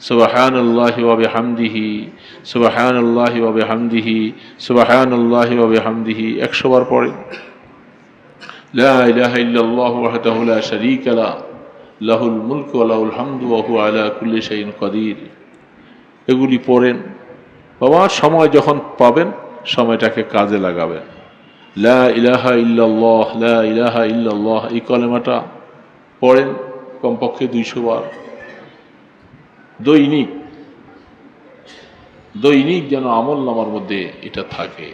সুবহানাল্লাহি ওয়া বিহামদিহি সুবহানাল্লাহি ওয়া বিহামদিহি সুবহানাল্লাহি ওয়া বিহামদিহি 100 বার পড়েন। লা ইলাহা ইল্লাল্লাহু ওয়াহদাহু লা শারীকা লাহু লাহুল মুলকু ওয়া লাহুল হামদু ওয়া হুয়া আলা কুল্লি শাইইন কাদির। এগুলি পড়েন বাবা। সময় যখন পাবেন সময়টাকে কাজে লাগাবেন। লা ইলাহা ইল্লাল্লাহ, লা ইলাহা ইল্লাল্লাহ, এই কলেমাটা পড়েন কমপক্ষে 200 বার দৈনিক। দৈনিক যেন আমল নামার মধ্যে এটা থাকে।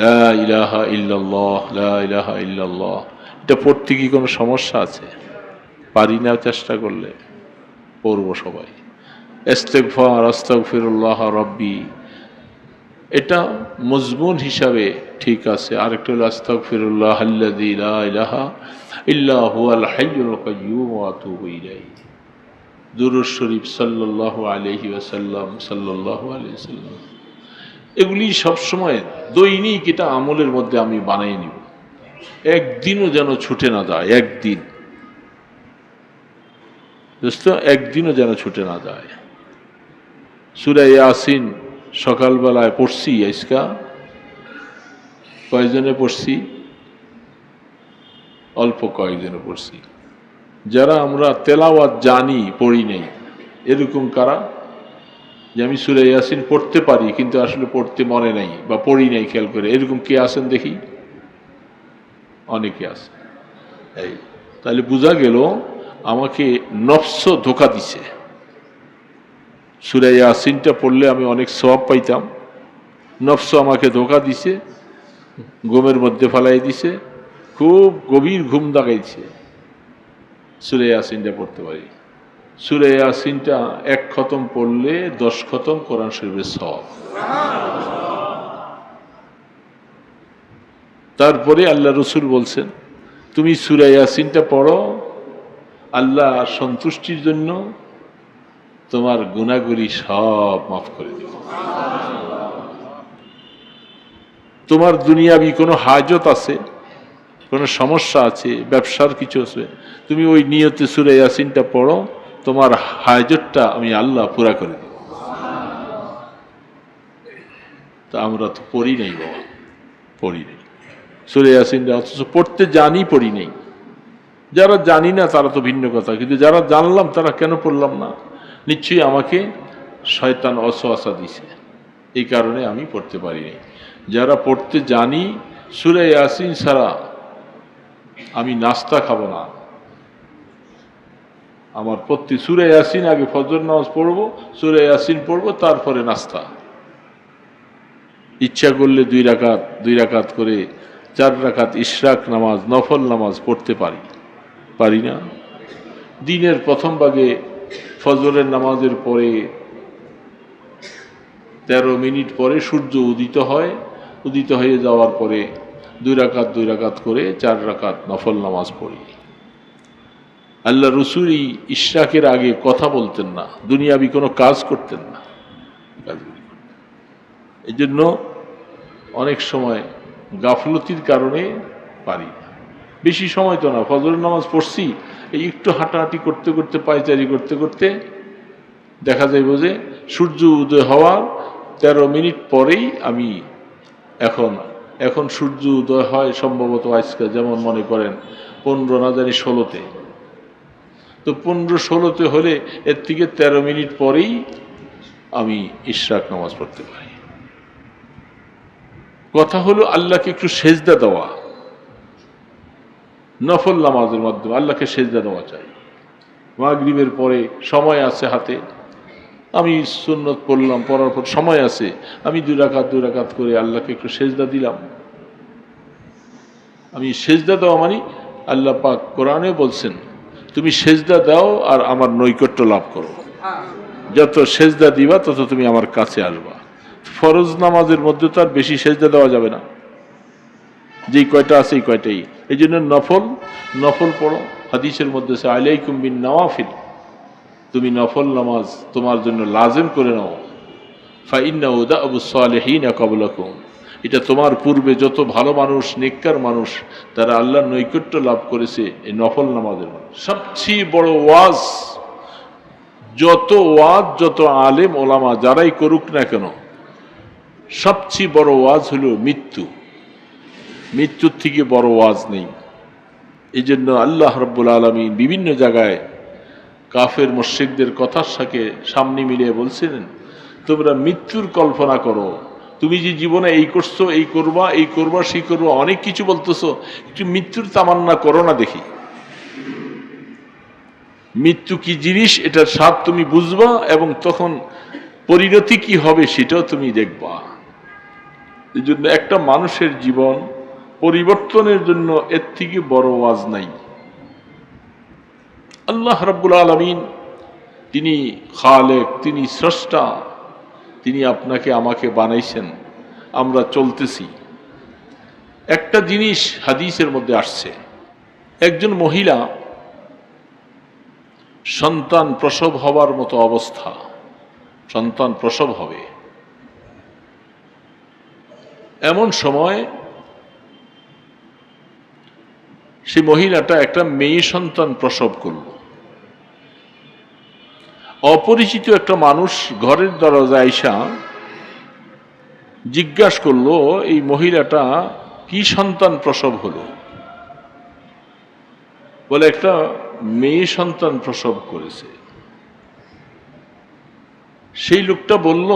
লা ইলাহা ইল্লাল্লাহ, লা ইলাহা ইল্লাল্লাহ। এটা পড়তে কি কোনো সমস্যা আছে? পারি না, চেষ্টা করলে পড়ব সবাই। ইস্তিগফার, আস্তাগফিরুল্লাহ রাব্বি, এটা মজমুন হিসাবে ঠিক আছে। আরেকটা হলো আস্তাগফিরুল্লাহ আল্লাযী লা ইলাহা ইল্লা হুয়াল হাইয়ুল কাইয়্যুম ওয়া আতুবু ইলাইহি। দুরূদ শরীফ সাল্লাল্লাহু আলাইহি ওয়াসাল্লাম, সাল্লাল্লাহু আলাইহি ওয়াসাল্লাম, এগুলি সবসময় দৈনিক এটা আমলের মধ্যে আমি বানিয়ে নিব। একদিনও যেন ছুটে না যায়। একদিন দোস্ত, একদিনও যেন ছুটে না যায়। সূরা ইয়াসিন সকালবেলায় পড়ছি। আজকা কয়েকজনে পড়ছি? অল্প কয়েকজনে পড়ছি। যারা আমরা তেলাওয়াত জানি, পড়ি নাই, এরকম কারা? যে আমি সূরা ইয়াসিন পড়তে পারি কিন্তু আসলে পড়তে মনে নাই বা পড়ি নাই খেয়াল করে, এরকম কে আছেন দেখি? অনেকে আছে। এই তাহলে বোঝা গেল আমাকে নফস ধোঁকা দিছে। সূরা ইয়াসিনটা পড়লে আমি অনেক সওয়াব পাইতাম, নফস আমাকে ধোঁকা দিছে, ঘুমের মধ্যে ফেলাই দিছে, খুব গভীর ঘুম দাগাইছে। সূরা ইয়াসিনটা পড়তে পারি। সূরা ইয়াসিনটা 1 খতম পড়লে 10 খতম কোরআন শরীফের সওয়াব। তারপরে আল্লাহ রসুল বলছেন, তুমি সূরা ইয়াসিনটা পড়ো, আল্লাহ সন্তুষ্টির জন্য তোমার গুনাহগুলি সব মাফ করে দিবে। তোমার দুনিয়াবি কোনো হাজত আছে, কোনো সমস্যা আছে, ব্যবসার কিছু আছে, তুমি ওই নিয়তে সূরা ইয়াসিনটা পড়ো, তোমার হাজতটা আমি আল্লাহ পুরা করে দেব। তা আমরা তো পড়ি নাই বাবা, পড়ি নাই সূরা ইয়াসিনটা, অথচ পড়তে জানি, পড়ি নাই। যারা জানি না তারা তো ভিন্ন কথা, কিন্তু যারা জানলাম তারা কেন পড়লাম না? নিশ্চয়ই আমাকে শয়তান ওয়াসওয়াসা দিছে, এই কারণে আমি পড়তে পারি নাই। যারা পড়তে জানি, সূরা ইয়াসিন ছাড়া আমি নাস্তা খাবো না। আমার প্রতি সূরা ইয়াসিন আগে ফজর নামাজ পড়বো, সূরা ইয়াসিন পড়বো, তারপরে নাস্তা। ইচ্ছা করলে 2 রাকাত করে 4 রাকাত ইশরাক নামাজ, নফল নামাজ পড়তে পারি, পারি না? দিনের প্রথম ভাগে ফজরের নামাজের পরে 13 মিনিট পরে সূর্য উদিত হয়। উদিত হয়ে যাওয়ার পরে 2 রাকাত করে 4 রাকাত নফল নামাজ পড়ি। আল্লাহ রসুল ইশরাকের আগে কথা বলতেন না, দুনিয়াবি কোনো কাজ করতেন না। এই জন্য অনেক সময় গাফলতির কারণে পারি না। বেশি সময় তো না, ফজরের নামাজ পড়ছি, এই একটু হাঁটাহাঁটি করতে করতে, পায়চারি করতে করতে দেখা যাইব যে সূর্য উদয় হওয়ার 13 মিনিট পরেই আমি এখন সূর্য উদয় হয় সম্ভবত আজকে, যেমন মনে করেন 15 না জানি 16-তে, তো 15-16-তে হলে এর থেকে 13 মিনিট পরেই আমি ইশরাক নামাজ পড়তে পারি। কথা হলো আল্লাহকে একটু সেজদা দেওয়া, নফল নামাজের মাধ্যমে আল্লাহকে সেজদা দেওয়া চাই। মাগরিবের পরে সময় আছে হাতে, আমি সুন্নত পড়লাম, পড়ার পর সময় আছে, আমি 2 রাকাত করে আল্লাহকে একটু সেজদা দিলাম। আমি সেজদা দেওয়া মানে আল্লাহ পাক কোরআনে বলছেন, তুমি সেজদা দাও আর আমার নৈকট্য লাভ করো। যত সেজদা দিবা তত তুমি আমার কাছে আসবা। ফরজ নামাজের মধ্যে তো আর বেশি সেজদা দেওয়া যাবে না, যেই কয়টা আছে এই কয়টাই। এই জন্য নফল পড়ো। হাদিসের মধ্যে আছে আলাইকুম বিন নওয়াফিল, তুমি নফল নামাজ তোমার জন্য লাজিম করে নাও। ফাইন্নাহু দা'বুস সালিহিনা ক্বাবলাকুম, এটা তোমার পূর্বে যত ভালো মানুষ, নেককার মানুষ, তারা আল্লাহর নৈকট্য লাভ করেছে এই নফল নামাজের মাধ্যমে। সবচেয়ে বড় ওয়াজ যত ওয়াজ, যত আলেম ওলামা যারাই করুক না কেন, সবচেয়ে বড় ওয়াজ হলো মৃত্যু। মৃত্যুর থেকে বড় ওয়াজ নেই। এই জন্য আল্লাহ রাব্বুল আলামিন বিভিন্ন জায়গায় কাফের মুশরিকদের কথার সাথে সামনে মিলিয়ে বলছিলেন, তোমরা মৃত্যুর কল্পনা করো, তুমি যে জীবনে এই করছো, এই করবা, এই করবা, সেই করবা, অনেক কিছু বলতেছো, একটু মৃত্যুর তামান্না করো না দেখি। মৃত্যু কি জিনিস এটার স্বাদ তুমি বুঝবা, এবং তখন পরিণতি কি হবে সেটাও তুমি দেখবা। এই জন্য একটা মানুষের জীবন পরিবর্তনের জন্য এর থেকে বড় ওয়াজ নাই। আল্লাহ রাব্বুল আলামিন তিনি খালেক, তিনি স্রষ্টা, তিনি আপনাকে আমাকে বানাইছেন, আমরা চলতেছি। একটা জিনিস হাদিসের মধ্যে আসছে, একজন মহিলা সন্তান প্রসব হবার মতো অবস্থা, সন্তান প্রসব হবে, এমন সময় সেই মহিলাটা একটা মেয়ে সন্তান প্রসব করল। অপরিচিত একটা মানুষ ঘরের দরজায় আইসা জিজ্ঞাসা করলো, এই মহিলাটা কি সন্তান প্রসব হলো? বলে একটা মেয়ে সন্তান প্রসব করেছে। সেই লোকটা বলল,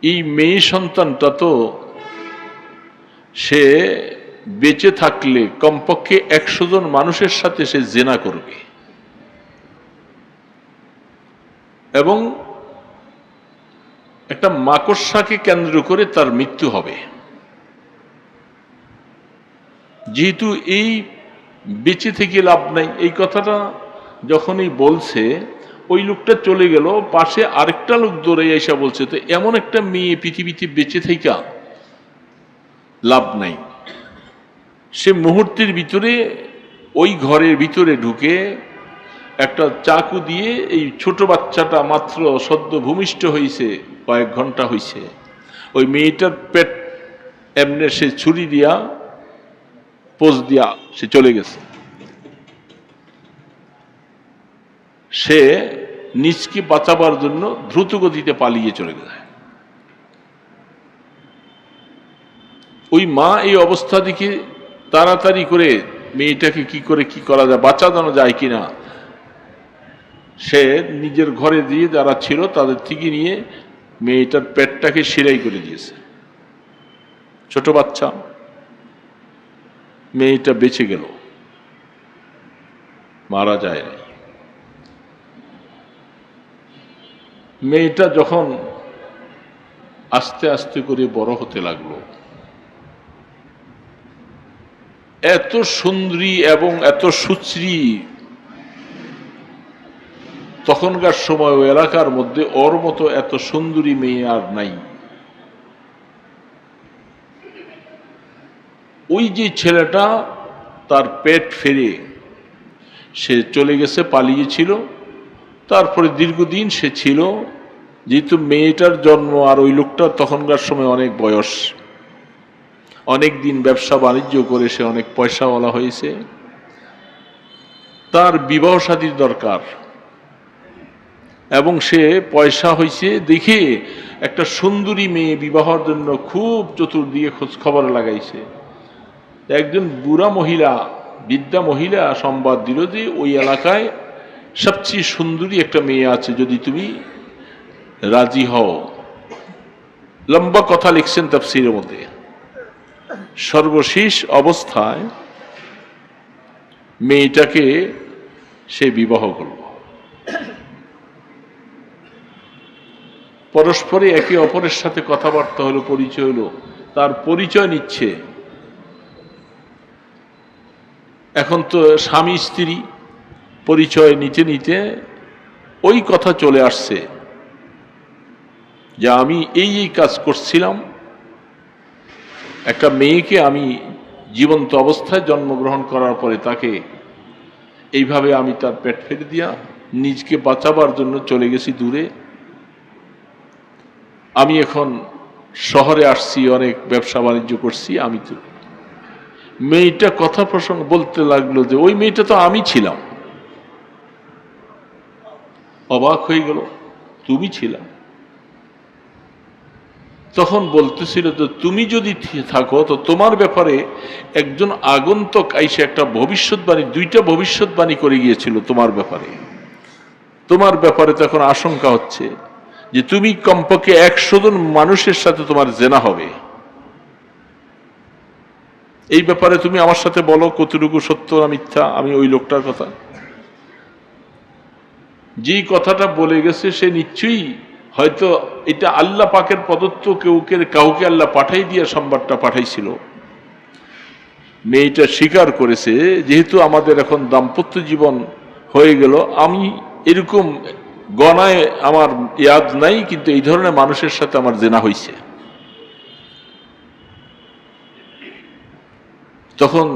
এই মেয়ে সন্তানটা তো সে বেঁচে থাকলে কমপক্ষে 100 জন মানুষের সাথে সে জেনা করবে, এবং একটা মাকড়সাকে কেন্দ্র করে তার মৃত্যু হবে। যেহেতু এই বেঁচে থেকে লাভ নাই, এই কথাটা যখনই বলছে, ওই লোকটা চলে গেল, পাশে আরেকটা লোক দৌড়ে এসে বলছে, তো এমন একটা মেয়ে পৃথিবীতে বেঁচে থেকে লাভ নাই। সে মুহূর্তের ভিতরে ওই ঘরের ভিতরে ঢুকে একটা চাকু দিয়ে, এই ছোট বাচ্চাটা মাত্র সদ্য ভূমিষ্ঠ হয়েছে, কয়েক ঘন্টা হয়েছে, ওই মেয়েটার পেট এমনি সে ছুরি দিয়া পোজ দিয়া সে চলে গেছে। সে নিজকে বাঁচাবার জন্য দ্রুত গতিতে পালিয়ে চলে যায়। ওই মা এই অবস্থা দেখে তাড়াতাড়ি করে মেয়েটাকে কি করা যায়, বাঁচানো যায় কিনা, সে নিজের ঘরে দিয়ে যারা ছিল তাদের থেকে নিয়ে মেয়েটার পেটটাকে সেলাই করে দিয়েছে। ছোট বাচ্চা, মেয়েটা বেঁচে গেল, মারা যায় না। মেয়েটা যখন আস্তে আস্তে করে বড় হতে লাগলো, এত সুন্দরী এবং এত সুশ্রী, তখনকার সময় ওই এলাকার মধ্যে ওর মতো এত সুন্দরী মেয়ে আর নাই। ওই যে ছেলেটা তার পেট ফেরে সে চলে গেছে, পালিয়েছিল, তারপরে দীর্ঘদিন সে ছিল। যেহেতু মেয়েটার জন্ম আর ওই লোকটার তখনকার সময় অনেক বয়স, অনেক দিন ব্যবসা বাণিজ্য করে সে অনেক পয়সাওয়ালা হয়েছে, তার বিবাহ শাদীর দরকার, এবং সে পয়সা হয়েছে দেখে একটা সুন্দরী মেয়ে বিবাহের জন্য খুব চতুর্দিকে খোঁজ খবর লাগাইছে। একজন বুড়া মহিলা, বৃদ্ধা মহিলা সংবাদ দিল যে ওই এলাকায় সবচেয়ে সুন্দরী একটা মেয়ে আছে, যদি তুমি রাজি হও। লম্বা কথা লিখছেন তাফসীরের মধ্যে। সর্বশেষ অবস্থায় মেয়েটাকে সে বিবাহ করল। পরস্পরে একে অপরের সাথে কথাবার্তা হলো, পরিচয় হলো, তার পরিচয় নিচ্ছে। এখন তো স্বামী স্ত্রী, পরিচয় নিতে নিতে ওই কথা চলে আসছে যে আমি এই কাজ করছিলাম, একটা মেয়েকে আমি জীবন্ত অবস্থায় জন্মগ্রহণ করার পরে তাকে এইভাবে আমি তার পেট ফেলে দিয়া নিজকে বাঁচাবার জন্য চলে গেছি দূরে। আমি এখন শহরে আসছি, অনেক ব্যবসা বাণিজ্য করছি। আমি তো মেয়েটা কথা প্রসঙ্গ বলতে লাগলো যে ওই মেয়েটা তো আমি ছিলাম, অবাক হয়ে গেল, তুমি ছিলা? তখন বলতেছিল যে তুমি যদি থাকো তো তোমার ব্যাপারে একজন আগন্তুক আইসে একটা ভবিষ্যৎবাণী, দুইটা ভবিষ্যৎবাণী করে গিয়েছিল তোমার ব্যাপারে। তোমার ব্যাপারে তখন আশঙ্কা হচ্ছে যে তুমি কমপক্ষে 100 জন মানুষের সাথে তোমার জেনা হবে। এই ব্যাপারে তুমি আমার সাথে বলো কতটুকু সত্য না মিথ্যা। আমি ওই লোকটার কথা, যেই কথাটা বলে গেছে সে নিশ্চয়ই হয়তো এটা আল্লাহ পাকের প্রদত্ত কাউকে আল্লাহ পাঠাই দিয়া সংবাদটা পাঠাইছিল। মেয়েটা স্বীকার করেছে, যেহেতু আমাদের এখন দাম্পত্য জীবন হয়ে গেল, আমি এরকম গণায় আমার ইয়াদ নাই, কিন্তু এই ধরনের মানুষের সাথে আমার জেনা হয়েছে। তখন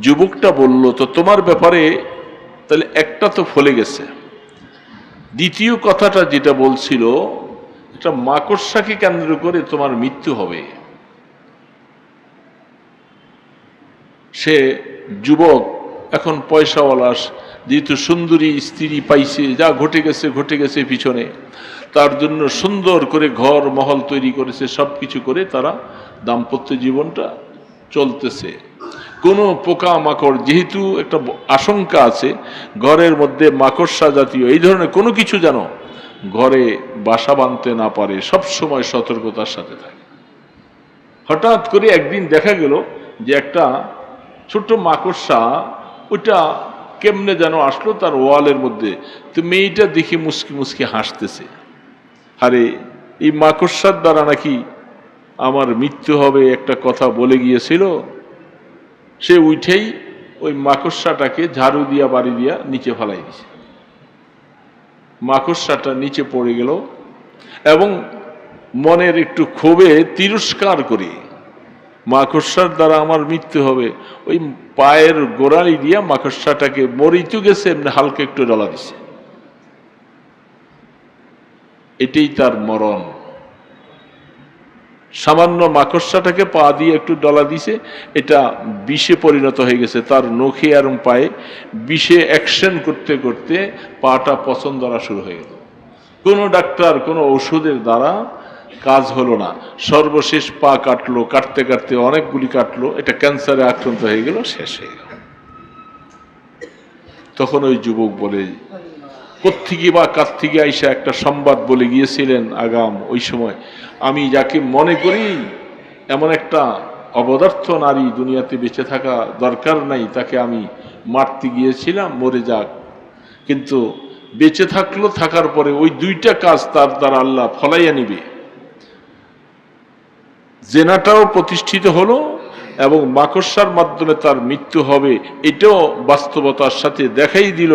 যুবকটা বলল, তো তোমার ব্যাপারে তাহলে একটা তো ফলে গেছে, দ্বিতীয় কথাটা যেটা বলছিল একটা মাকড়সাকে কেন্দ্র করে তোমার মৃত্যু হবে। সে যুবক এখন পয়সাওয়ালা, যেহেতু সুন্দরী স্ত্রী পাইছে, যা ঘটে গেছে পিছনে, তার জন্য সুন্দর করে ঘর মহল তৈরি করেছে, সবকিছু করে তারা দাম্পত্য জীবনটা চলতেছে। কোনো পোকা মাকড়, যেহেতু একটা আশঙ্কা আছে ঘরের মধ্যে মাকড়সা জাতীয় এই ধরনের কোনো কিছু যেন ঘরে বাসা বাঁধতে না পারে, সব সময় সতর্কতার সাথে থাকে। হঠাৎ করে একদিন দেখা গেল যে একটা ছোট্ট মাকড়সা ওইটা কেমনে যেন আসলো তার ওয়ালের মধ্যে। তো মেয়েটা দেখে মুসকি মুসকি হাসতেছে, আরে এই মাকড়সার দ্বারা নাকি আমার মৃত্যু হবে একটা কথা বলে গিয়েছিল। সে উঠেই ওই মাকড়সাটাকে ঝাড়ু দিয়া বাড়ি দিয়া নিচে ফেলাই দিছে। মাকড়সাটা নিচে পড়ে গেল এবং মনের একটু ক্ষোভে তিরস্কার করে, মাকড়সার দ্বারা আমার মৃত্যু হবে, ওই পায়ের গোড়ালি দিয়া মাকড়সাটাকে মরিতে গেছে এমনি হালকা একটু ডলা দিছে। এটাই তার মরণ। সামান্য মাকড়সাটাকে পা দিয়ে একটু ডলা দিছে, এটা বিষে পরিণত হয়ে গেছে। তার নখে এবং পায়ে বিষে অ্যাকশন করতে করতে পাটা পচন ধরা শুরু হয়ে গেল। কোনো ডাক্তার কোনো ঔষধের দ্বারা কাজ হলো না। সর্বশেষ পা কাটলো, কাটতে কাটতে অনেকগুলি কাটলো, এটা ক্যান্সারে আক্রান্ত হয়ে গেল, শেষ হয়ে গেল। তখন ওই যুবক বলে, কোত্থেকে বা কার থেকে আইসা একটা সংবাদ বলে গিয়েছিলেন আগাম ওই সময়, আমি যাকে মনে করি এমন একটা অবদার্থ নারী দুনিয়াতে বেঁচে থাকা দরকার নাই, তাকে আমি মারতে গিয়েছিলাম, মরে যাক। কিন্তু বেঁচে থাকলো, থাকার পরে ওই দুইটা কাজ তার দ্বারা আল্লাহ ফলাইয়া নিবে। জেনাটাও প্রতিষ্ঠিত হলো এবং মাকড়সার মাধ্যমে তার মৃত্যু হবে, এটাও বাস্তবতার সাথে দেখাই দিল।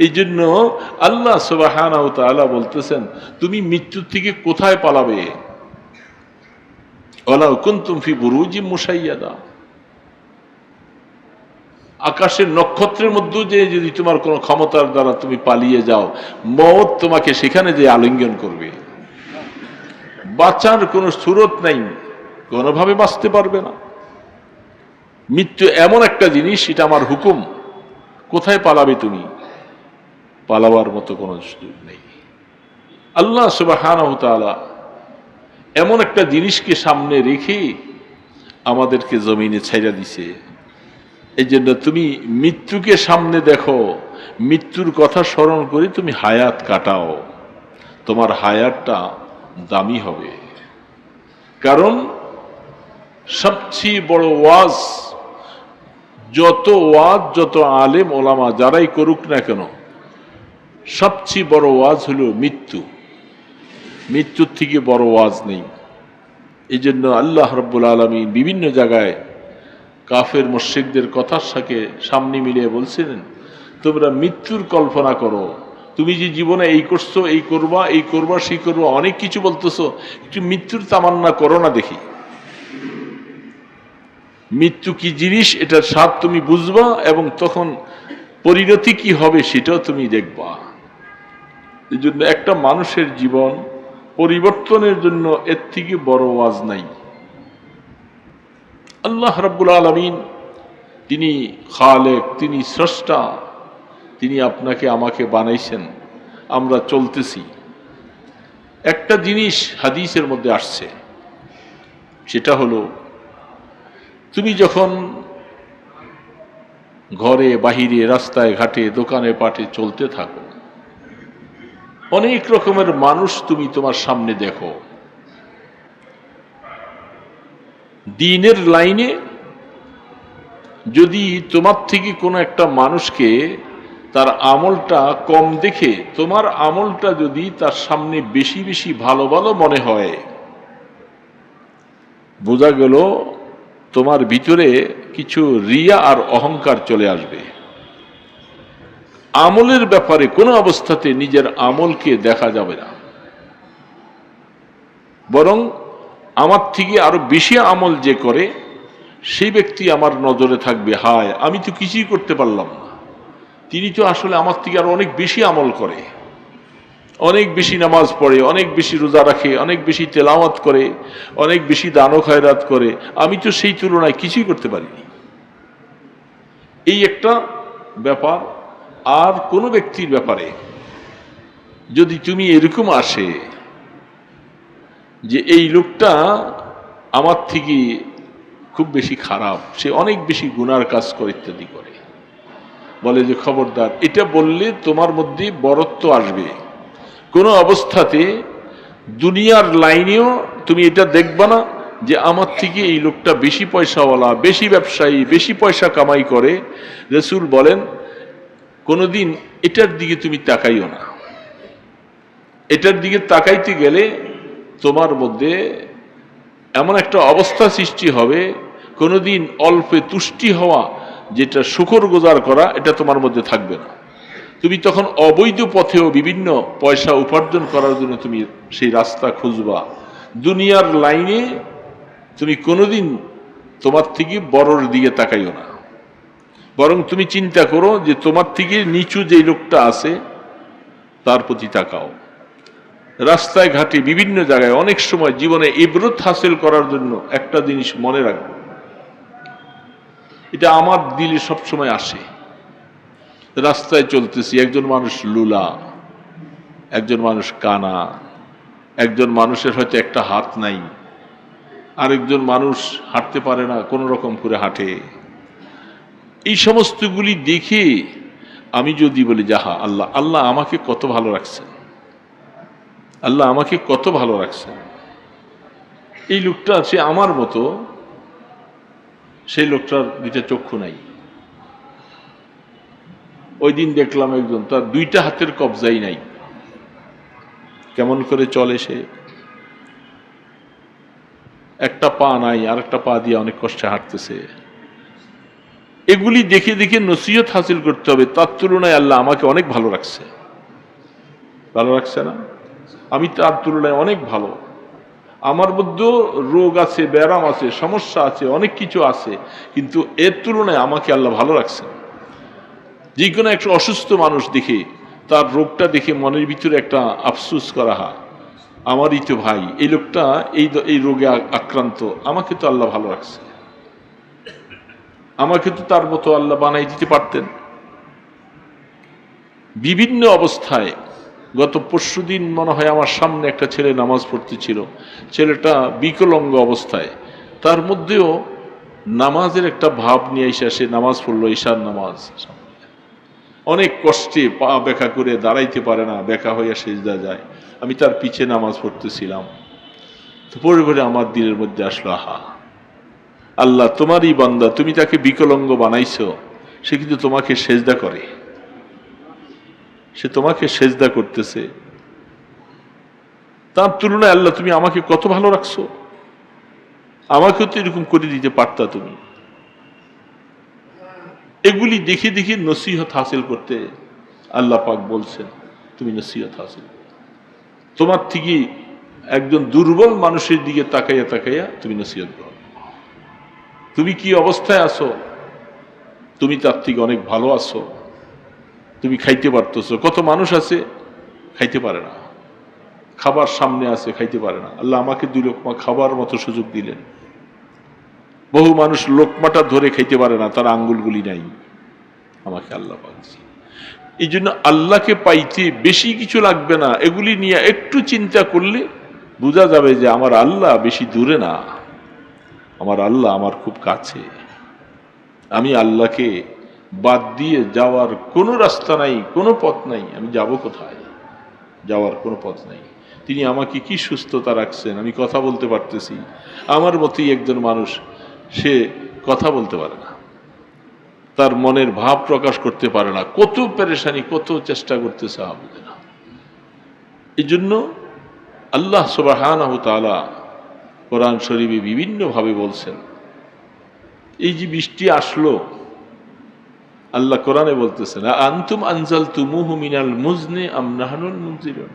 এই জন্য আল্লাহ সুবহানাহু ওয়া তাআলা বলতেছেন, তুমি মৃত্যুর থেকে কোথায় পালাবে? ওয়ালাউ কুনতুম ফি বুরুজিম মুশাইয়াদা, আকাশের নক্ষত্রের মধ্যে যে যদি তোমার কোনো ক্ষমতার দ্বারা তুমি পালিয়ে যাও, মওত তোমাকে সেখানে যে আলিঙ্গন করবে। বাঁচার কোনো সুরত নাই, কোনোভাবে বাঁচতে পারবে না। মৃত্যু এমন একটা জিনিস, এটা আমার হুকুম, কোথায় পালাবে তুমি? পালাবার মতো কোনো সুযোগ নেই। আল্লাহ সুবহানাহু ওয়া তাআলা এমন একটা জিনিসকে সামনে রেখে আমাদেরকে জমিনে ছাইড়া দিছে। এই জন্য তুমি মৃত্যুকে সামনে দেখো, মৃত্যুর কথা স্মরণ করে তুমি হায়াত কাটাও, তোমার হায়াতটা দামি হবে। কারণ সবচেয়ে বড় ওয়াজ, যত আলেম ওলামা যারাই করুক না কেন, সবচেয়ে বড় ওয়াজ হলো মৃত্যু। মৃত্যুর থেকে বড় ওয়াজ নেই। এই জন্য আল্লাহ রাব্বুল আলামিন বিভিন্ন জায়গায় কাফের মুশরিকদের কথার সাথে সামনে মিলিয়ে বলছিলেন, তোমরা মৃত্যুর কল্পনা করো, তুমি যে জীবনে এই করছো, এই করবা সেই করবা, অনেক কিছু বলতেছো, একটু মৃত্যুর তামান্না করো না দেখি। মৃত্যু কি জিনিস এটার স্বাদ তুমি বুঝবা এবং তখন পরিণতি কি হবে সেটাও তুমি দেখবা। এই জন্য একটা মানুষের জীবন পরিবর্তনের জন্য এর থেকে বড় ওয়াজ নাই। আল্লাহ রাব্বুল আলামিন তিনি খালেক, তিনি স্রষ্টা, তিনি আপনাকে আমাকে বানাইছেন। আমরা চলতেছি, একটা জিনিস হাদিসের মধ্যে আসছে, সেটা হলো তুমি যখন ঘরে বাহিরে রাস্তায় ঘাটে দোকানে পাটে চলতে থাকো, অনেক রকমের মানুষ তুমি তোমার সামনে দেখো। দ্বীনের লাইনে যদি তোমার থেকে কোনো একটা মানুষকে তার আমলটা কম দেখে তোমার আমলটা যদি তার সামনে বেশি বেশি ভালো ভালো মনে হয়, বোঝা গেল তোমার ভিতরে কিছু রিয়া আর অহংকার চলে আসবে। আমলের ব্যাপারে কোনো অবস্থাতে নিজের আমলকে দেখা যাবে না, বরং আমার থেকে আরো বেশি আমল যে করে সেই ব্যক্তি আমার নজরে থাকবে। হায়, আমি তো কিছুই করতে পারলাম না, তিনি তো আসলে আমার থেকে আরো অনেক বেশি আমল করে, অনেক বেশি নামাজ পড়ে, অনেক বেশি রোজা রাখে, অনেক বেশি তেলাওয়াত করে, অনেক বেশি দান খয়রাত করে, আমি তো সেই তুলনায় কিছুই করতে পারিনি। এই একটা ব্যাপার। আর কোনো ব্যক্তির ব্যাপারে যদি তুমি এরকম আসে যে এই লোকটা আমার থেকে খুব বেশি খারাপ, সে অনেক বেশি গুনার কাজ করে ইত্যাদি করে, বলে যে খবরদার, এটা বললে তোমার মধ্যে বরত্ব আসবে। কোনো অবস্থাতে দুনিয়ার লাইনেও তুমি এটা দেখবা না যে আমার থেকে এই লোকটা বেশি পয়সাওয়ালা, বেশি ব্যবসায়ী, বেশি পয়সা কামাই করে। রাসূল বলেন কোনোদিন এটার দিকে তুমি তাকাইও না। এটার দিকে তাকাইতে গেলে তোমার মধ্যে এমন একটা অবস্থা সৃষ্টি হবে, কোনোদিন অল্পে তুষ্টি হওয়া, যেটা শুকরগুজার করা, এটা তোমার মধ্যে থাকবে না। তুমি তখন অবৈধ পথেও বিভিন্ন পয়সা উপার্জন করার জন্য তুমি সেই রাস্তা খুঁজবা। দুনিয়ার লাইনে তুমি কোনোদিন তোমার থেকে বড়র দিকে তাকাইও না, বরং তুমি চিন্তা করো যে তোমার থেকে নিচু যে লোকটা আছে তার প্রতি তাকাও। রাস্তায় ঘাটে বিভিন্ন জায়গায় অনেক সময় জীবনে ইবরত হাসিল করার জন্য একটা জিনিস মনে রাখবো, এটা আমার দিলে সবসময় আসে। রাস্তায় চলতেছি, একজন মানুষ লুলা, একজন মানুষ কানা, একজন মানুষের হয়তো একটা হাত নাই, আরেকজন মানুষ হাঁটতে পারে না, কোনো রকম করে হাঁটে। এই সমস্তগুলি দেখে আমি যদি বলি যাহা আল্লাহ, আল্লাহ আমাকে কত ভালো রাখছেন, আল্লাহ আমাকে কত ভালো রাখছেন, এই লোকটা আছে আমার মতো, সেই লোকটার দুইটা চক্ষু নাই। ওই দিন দেখলাম একজন, তার দুইটা হাতের কবজাই নাই, কেমন করে চলে সে, একটা পা নাই, আর একটা পা দিয়ে অনেক কষ্টে হাঁটতেছে। এগুলি দেখে দেখে নসিহত হাসিল করতে হবে, তার তুলনায় আল্লাহ আমাকে অনেক ভালো রাখছে। ভালো রাখছে না? আমি তার তুলনায় অনেক ভালো, আমার মধ্যেও রোগ আছে, ব্যারাম আছে, সমস্যা আছে, অনেক কিছু আছে, কিন্তু এর তুলনায় আমাকে আল্লাহ ভালো রাখছে। যে কোনো একটা অসুস্থ মানুষ দেখে, তার রোগটা দেখে মনের ভিতরে একটা আফসুস করা হয়, আমারই তো ভাই, এই লোকটা এই রোগে আক্রান্ত, আমাকে তো আল্লাহ ভালো রাখছে, আমাকে তো তার মতো আল্লাহ বানাই দিতে পারতেন। বিভিন্ন অবস্থায়, গত পরশুদিন মনে হয় আমার সামনে একটা ছেলে নামাজ পড়তেছিল, ছেলেটা বিকলাঙ্গ অবস্থায়, তার মধ্যেও নামাজের একটা ভাব নিয়ে এসে সে নামাজ পড়লো, ঈশার নামাজ। অনেক কষ্টে পা ব্যাখ্যা করে দাঁড়াইতে পারে না, ব্যাখ্যা হইয়া সেজদা যায়। আমি তার পিছে নামাজ পড়তেছিলাম, তো পরে পরে আমার দিলের মধ্যে আসলো, আহা আল্লাহ, তোমারই বান্দা, তুমি তাকে বিকলাঙ্গ বানাইছো, সে কিন্তু তোমাকে সেজদা করে, সে তোমাকে সেজদা করতেছে, তার তুলনায় আল্লাহ তুমি আমাকে কত ভালো রাখছো, আমাকেও তো এরকম করে দিতে পারতা তুমি। এগুলি দেখে দেখে নসিহত হাসিল করতে আল্লাহ পাক বলছেন তুমি নসিহত হাসিল, তোমার থেকে একজন দুর্বল মানুষের দিকে তাকাইয়া তাকাইয়া তুমি নসিহত করো। তুমি কি অবস্থায় আছো, তুমি তার থেকে অনেক ভালো আছো, তুমি খাইতে পারতেছো। কত মানুষ আছে খাইতে পারে না, খাবার সামনে আছে খাইতে পারে না, আল্লাহ আমাকে 2 লোকমা খাবার মতো সুযোগ দিলেন। বহু মানুষ লোকমাটা ধরে খাইতে পারে না, তার আঙ্গুলগুলি নাই, আমাকে আল্লাহ পাক। এই জন্য আল্লাহকে পাইতে বেশি কিছু লাগবে না, এগুলি নিয়ে একটু চিন্তা করলে বোঝা যাবে যে আমার আল্লাহ বেশি দূরে না, আমার আল্লাহ আমার খুব কাছে। আমি আল্লাহকে বাদ দিয়ে যাওয়ার কোনো রাস্তা নাই, কোনো পথ নাই। আমি যাব কোথায়? যাওয়ার কোনো পথ নাই। তিনি আমাকে কি সুস্থতা রাখছেন, আমি কথা বলতে পারতেছি। আমার মতোই একজন মানুষ, সে কথা বলতে পারে না, তার মনের ভাব প্রকাশ করতে পারে না, কত পেরেশানি, কত চেষ্টা করতেছে হবে না। এই জন্য আল্লাহ সুবহানাহু তাআলা কোরআন শরীফে বিভিন্নভাবে বলছেন। এই যে বৃষ্টি আসলো, আল্লাহ কোরআনে বলতেছেন আনতুম আনজালতুমুহু মিনাল মুজনি আম নাহনুল মুনজিলুন,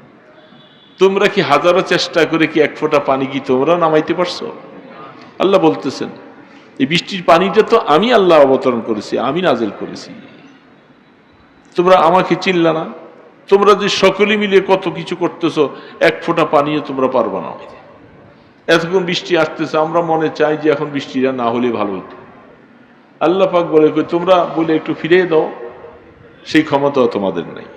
তোমরা কি হাজারো চেষ্টা করে কি এক ফোঁটা পানি কি তোমরা নামাইতে পারছো? আল্লাহ বলতেছেন এই বৃষ্টির পানিটা তো আমি আল্লাহ অবতরণ করেছি, আমি নাজিল করেছি, তোমরা আমাকে চিনলা না। তোমরা যে সকলে মিলে কত কিছু করতেছো, এক ফোঁটা পানিও তোমরা পারবা না। এতক্ষণ বৃষ্টি আসতেছে, আমরা মনে চাই যে এখন বৃষ্টিটা না হলে ভালো হতো। আল্লাহ পাক বলে তোমরা বলে একটু ফিরে দাও, সেই ক্ষমতাও তোমাদের নাই।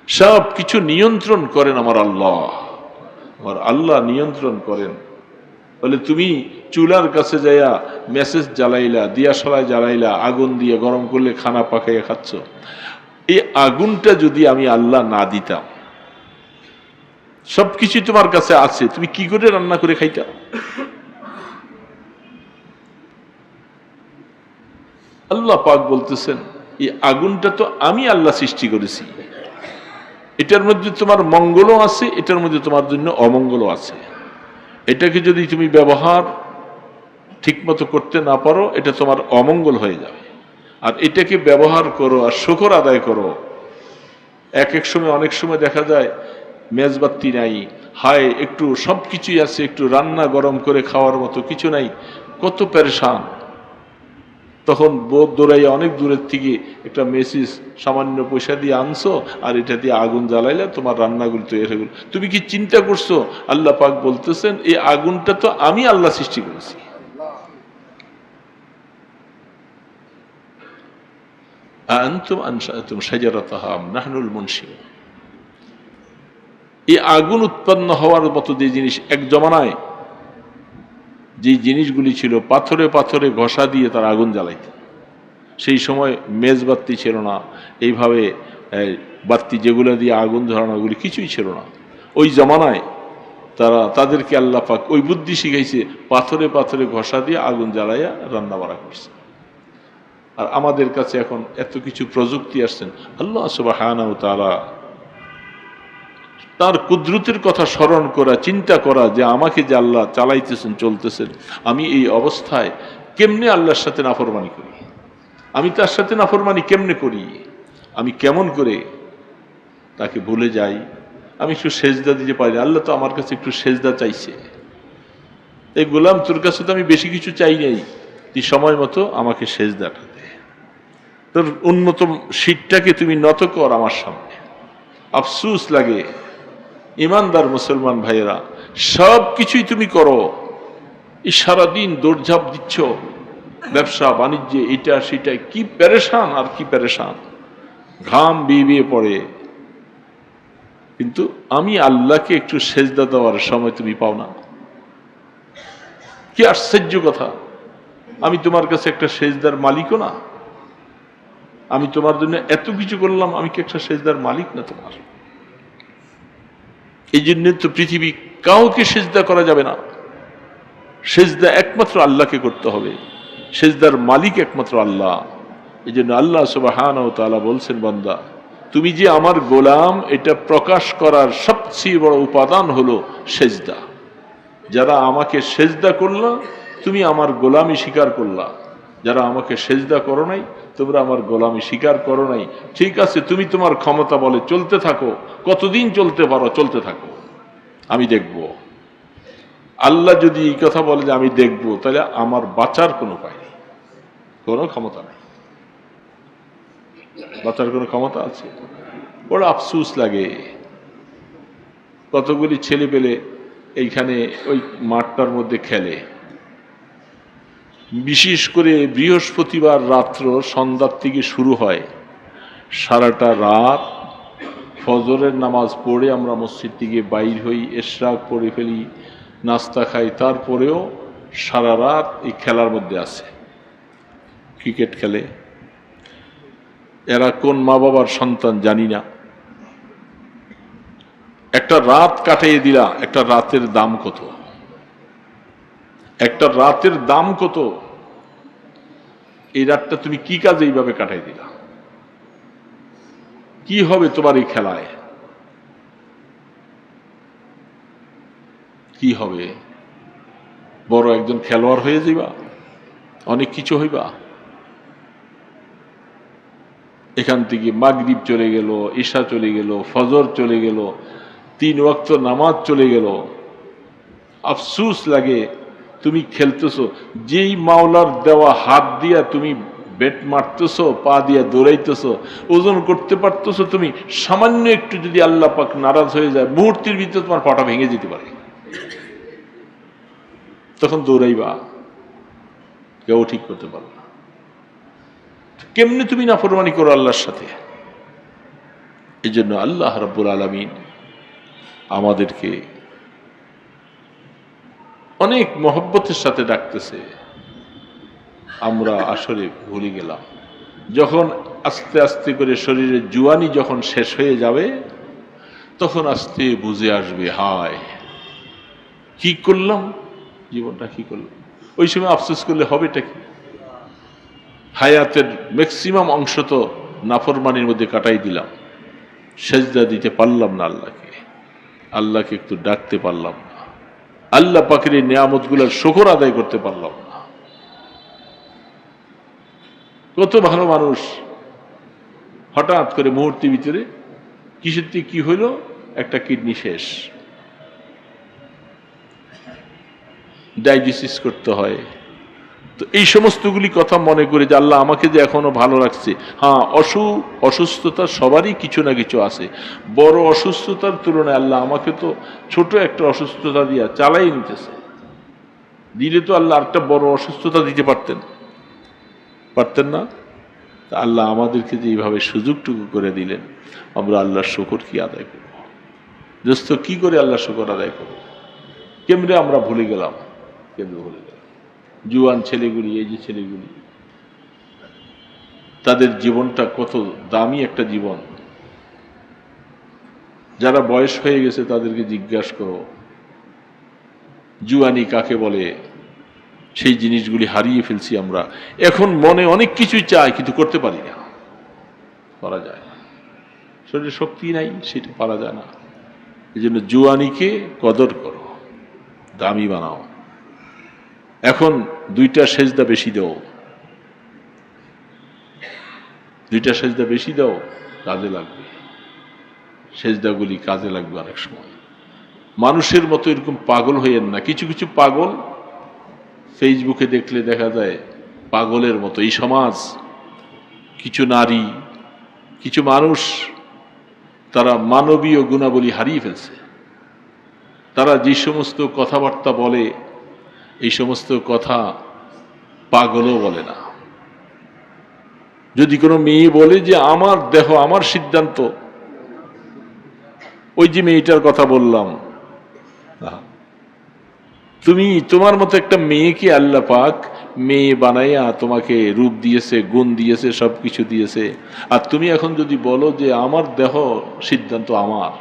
সব কিছু নিয়ন্ত্রণ করেন আমার আল্লাহ, আমার আল্লাহ নিয়ন্ত্রণ করেন। বলে তুমি চুলার কাছে যাইয়া মেসেজ জ্বালাইলা, দিয়াশলায় জ্বালাইলা, আগুন দিয়ে গরম করলে খানা পাকাইয়া খাচ্ছ। এই আগুনটা যদি আমি আল্লাহ না দিতাম, সবকিছু তোমার কাছে আছে, তুমি কি করে রান্না করে খাইতা? আল্লাহ পাক বলতেছেন এই আগুনটা তো আমি আল্লাহ সৃষ্টি করেছি, এটার মধ্যে তোমার মঙ্গলও আছে, এটার মধ্যে তোমার জন্য অমঙ্গলও আছে। এটাকে যদি তুমি ব্যবহার ঠিকমতো করতে না পারো, এটা তোমার অমঙ্গল হয়ে যাবে। আর এটাকে ব্যবহার করো আর শুকর আদায় করো। এক এক সময়, অনেক সময় দেখা যায় মেজবাতি নাই, হায় একটু সবকিছুই আছে, একটু রান্না গরম করে খাওয়ার মতো কিছু নাই, কত পেরেশান। তখন বোধ দৌড়াইয়া অনেক দূরের থেকে একটা মেসেজ সামান্য পয়সা দিয়ে আনছো, আর এটা দিয়ে আগুন জ্বালাইলে তোমার রান্নাগুলো তৈরি হয়ে গেল। তুমি কি চিন্তা করছো? আল্লাহ পাক বলতেছেন এই আগুনটা তো আমি আল্লাহ সৃষ্টি করেছি। আনতুম আনশাতুম শাজারাতাহা আম নাহনুল মুনশিউন। এই আগুন উৎপন্ন হওয়ার মতো যে জিনিস, এক জমানায় যে জিনিসগুলি ছিল পাথরে পাথরে ঘষা দিয়ে তার আগুন জ্বালাইত। সেই সময় মেজবাতি ছিল না, এইভাবে বাতি যেগুলো দিয়ে আগুন ধরানো ওগুলি কিছুই ছিল না। ওই জমানায় তাদেরকে আল্লাহ পাক ওই বুদ্ধি শিখাইছে, পাথরে পাথরে ঘষা দিয়ে আগুন জ্বালাইয়া রান্না বাড়া করছে। আর আমাদের কাছে এখন এত কিছু প্রযুক্তি আসছেন, আল্লাহ সুবহানাহু ওয়া তাআলা তার কুদরতের কথা স্মরণ করা, চিন্তা করা যে আমাকে যে আল্লাহ চালাইতেছেন, চলতেছেন, আমি এই অবস্থায় কেমনে আল্লাহর সাথে নাফরমানি করি, আমি তার সাথে নাফরমানি কেমনে করি, আমি কেমন করে তাকে ভুলে যাই, আমি একটু সেজদা দিতে পারি। আল্লাহ তো আমার কাছে একটু সেজদা চাইছে, এই গোলাম তোর কাছে তো আমি বেশি কিছু চাই নাই, তুই সময় মতো আমাকে সেজদাটা দে, তোর উন্নত শীতটাকে তুমি নত কর আমার সামনে। আফসুস লাগে ইমানদার মুসলমান ভাইয়েরা, সব কিছুই তুমি করো, এই সারাদিন দৌড়ঝাঁপ দিচ্ছ ব্যবসা বাণিজ্যে, এটা সেটা, কি পেরেশান আর কি পেরেশান, ঘাম বিয়ে পড়ে, কিন্তু আমি আল্লাহকে একটু সেজদা দেওয়ার সময় তুমি পাও না। কি আশ্চর্য কথা, আমি তোমার কাছে একটা সেজদার মালিকও না, আমি তোমার জন্য এত কিছু করলাম, আমি কি একটা সেজদার মালিক না তোমার? এই জন্য তো পৃথিবী কাউকে সেজদা করা যাবে না, সেজদা একমাত্র আল্লাহকে করতে হবে, সেজদার মালিক একমাত্র আল্লাহ। এই জন্য আল্লাহ সুবহানাহু ওয়া তাআলা বলছেন, বান্দা তুমি যে আমার গোলাম, এটা প্রকাশ করার সবচেয়ে বড় উপাদান হলো সেজদা। যারা আমাকে সেজদা করলা, তুমি আমার গোলামি স্বীকার করলা। যারা আমাকে সেজদা করো নাই, তোমরা আমার গোলামি স্বীকার করো নাই। ঠিক আছে, তুমি তোমার ক্ষমতা বলে চলতে থাকো, কতদিন চলতে পারো চলতে থাকো, আমি দেখব। আল্লাহ যদি এই কথা বলে যে আমি দেখব, তাহলে আমার বাঁচার কোনো উপায় নেই, কোনো ক্ষমতা নেই। বাঁচার কোনো ক্ষমতা আছে? বড় আফসোস লাগে, কতগুলি ছেলে পেলে এইখানে ওই মাঠটার মধ্যে খেলে, বিশেষ করে বৃহস্পতিবার রাত্র সন্ধ্যার থেকে শুরু হয়, সারাটা রাত ফজরের নামাজ পড়ে আমরা মসজিদ থেকে বাইর হই, ইশরাক পড়ে ফেলি, নাস্তা খাই, তারপরেও সারা রাত এই খেলার মধ্যে আছে, ক্রিকেট খেলে। এরা কোন মা বাবার সন্তান জানি না। একটা রাত কাটিয়ে দিলা, একটা রাতের দাম কত? একটা রাতের দাম কত? এই রাতটা তুমি কি কাজে এইভাবে কাটাই দিলা? কি হবে তোমার এই খেলায়? কি হবে? বড় একজন খেলোয়াড় হয়ে যাইবা, অনেক কিছু হইবা। এখান থেকে মাগরিব চলে গেল, ঈশা চলে গেল, ফজর চলে গেল, 3 ওয়াক্ত নামাজ চলে গেল। আফসুস লাগে, তুমি খেলতেছো, যেই মাওলার দেওয়া হাত দিয়া তুমি ব্যাট মারতেছো, পা দিয়া দৌড়াইতেছো, ওজন করতে পারতেছো, তুমি সামান্য একটু যদি আল্লাহ পাক নারাজ হয়ে যায়, মুহূর্তের ভিতরে তোমার পাটা ভেঙে যেতে পারে। তখন দৌড়াইবা, কেউ ঠিক করতে পারবে না। কেমনে তুমি নাফরমানি করো আল্লাহর সাথে? এই জন্য আল্লাহ রাব্বুল আলামিন আমাদেরকে অনেক মহব্বতের সাথে ডাকতেছে, আমরা আসলে ভুলে গেলাম। যখন আস্তে আস্তে করে শরীরের জুয়ানি যখন শেষ হয়ে যাবে, তখন আস্তে বুঝে আসবে, হায় কি করলাম, জীবনটা কি করলাম। ওই সময় আফসোস করলে হবেটা কি? হায়াতের ম্যাক্সিমাম অংশ তো নাফরমানির মধ্যে কাটাই দিলাম, সেজদা দিতে পারলাম না আল্লাহকে, আল্লাহকে একটু ডাকতে পারলাম না, আল্লাহ পাকের এই নিয়ামতগুলোর শুকর আদায় করতে পারলাম না। কত ভালো মানুষ হঠাৎ করে মুহূর্তের ভিতরে কিসের থেকে কি হইল, একটা কিডনি শেষ, ডায়ালিসিস করতে হয়। তো এই সমস্তগুলি কথা মনে করে যে আল্লাহ আমাকে যে এখনো ভালো রাখছে। হ্যাঁ, অসুস্থতা সবারই কিছু না কিছু আছে, বড় অসুস্থতার তুলনায় আল্লাহ আমাকে তো ছোট একটা অসুস্থতা দিয়া চালাই নিতেছে। দিলে তো আল্লাহ আরেকটা বড় অসুস্থতা দিতে পারতেন না? আল্লাহ আমাদেরকে যে এইভাবে সুযোগটুকু করে দিলেন, আমরা আল্লাহর শুকর কি আদায় করব? দোস্ত, কি করে আল্লাহর শুকর আদায় করব? কেমনে আমরা ভুলে গেলাম, কেমনে ভুলে গেলাম? জুয়ান ছেলেগুলি, এই যে ছেলেগুলি, তাদের জীবনটা কত দামি একটা জীবন। যারা বয়স হয়ে গেছে তাদেরকে জিজ্ঞাসা করো জুয়ানি কাকে বলে। সেই জিনিসগুলি হারিয়ে ফেলছি আমরা। এখন মনে অনেক কিছুই চাই, কিন্তু করতে পারি না, পারা যায় না, শরীরে শক্তি নাই, সেটা পারা যায় না। এই জন্য জুয়ানিকে কদর করো, দামি বানাও। এখন 2টা সেজদা বেশি দাও, 2টা সেজদা বেশি দাও, কাজে লাগবে। সেজদাগুলি কাজে লাগবে অনেক সময়। মানুষের মতো এরকম পাগল হইয়েন না। কিছু কিছু পাগল ফেসবুকে দেখলে দেখা যায় পাগলের মতো। এই সমাজ, কিছু নারী, কিছু মানুষ, তারা মানবীয় গুণাবলী হারিয়ে ফেলছে। তারা যে সমস্ত কথাবার্তা বলে, এই সমস্ত কথা পাগলও বলে না। যদি কোনো মেয়ে বলে যে আমার দেহ, আমার সিদ্ধান্ত, ওই যে মেয়েটার কথা বললাম, তুমি তোমার মতো একটা মেয়েকে আল্লাহ পাক মেয়ে বানাইয়া তোমাকে রূপ দিয়েছে, গুণ দিয়েছে, সবকিছু দিয়েছে। আর তুমি এখন যদি বলো যে আমার দেহ সিদ্ধান্ত আমার,